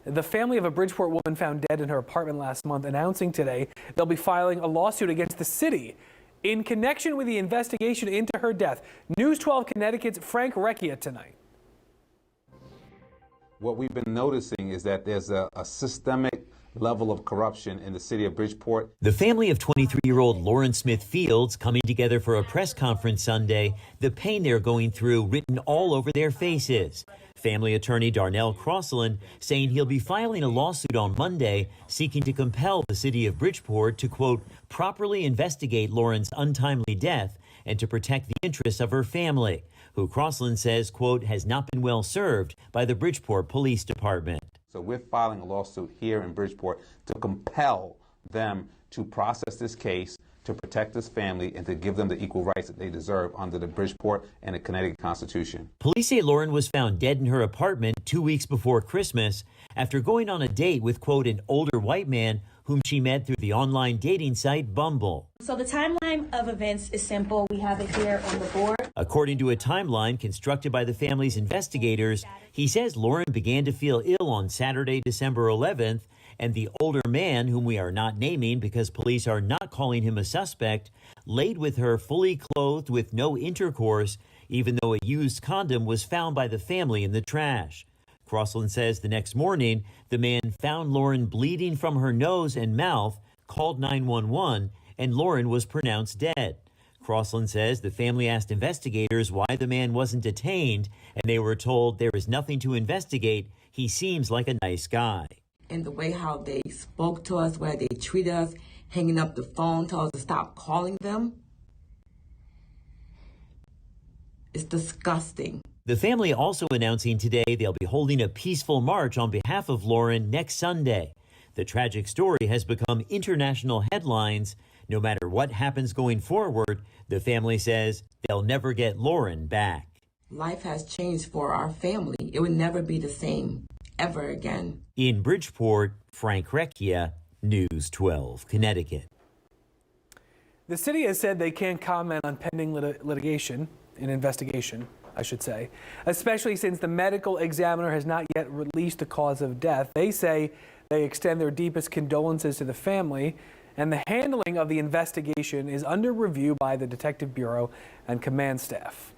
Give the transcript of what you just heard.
The family of a Bridgeport woman found dead in her apartment last month announcing today they'll be filing a lawsuit against the city in connection with the investigation into her death. News 12 Connecticut's Frank Recchia tonight. What we've been noticing is that there's a systemic level of corruption in the city of Bridgeport. The family of 23-year-old Lauren Smith Fields coming together for a press conference Sunday, the pain they're going through written all over their faces. Family attorney Darnell Crosland saying he'll be filing a lawsuit on Monday seeking to compel the city of Bridgeport to, quote, properly investigate Lauren's untimely death and to protect the interests of her family, who Crosland says, quote, has not been well served by the Bridgeport Police Department. So we're filing a lawsuit here in Bridgeport to compel them to process this case, to protect this family, and to give them the equal rights that they deserve under the Bridgeport and the Connecticut Constitution. Police say Lauren was found dead in her apartment 2 weeks before Christmas after going on a date with, quote, an older white man whom she met through the online dating site Bumble. So the timeline of events is simple. We have it here on the board. According to a timeline constructed by the family's investigators, he says Lauren began to feel ill on Saturday, December 11th, and the older man, whom we are not naming because police are not calling him a suspect, laid with her fully clothed with no intercourse, even though a used condom was found by the family in the trash. Crosland says the next morning, the man found Lauren bleeding from her nose and mouth, called 911, and Lauren was pronounced dead. Crosland says the family asked investigators why the man wasn't detained, and they were told there is nothing to investigate. He seems like a nice guy. And the way how they spoke to us, where they treated us, hanging up the phone, told us to stop calling them, it's disgusting. The family also announcing today they'll be holding a peaceful march on behalf of Lauren next Sunday. The tragic story has become international headlines. No matter what happens going forward, the family says they'll never get Lauren back. Life has changed for our family. It would never be the same ever again. In Bridgeport, Frank Recchia, News 12, Connecticut. The city has said they can't comment on pending litigation, an investigation, I should say, especially since the medical examiner has not yet released the cause of death. They say they extend their deepest condolences to the family, and the handling of the investigation is under review by the Detective Bureau and command staff.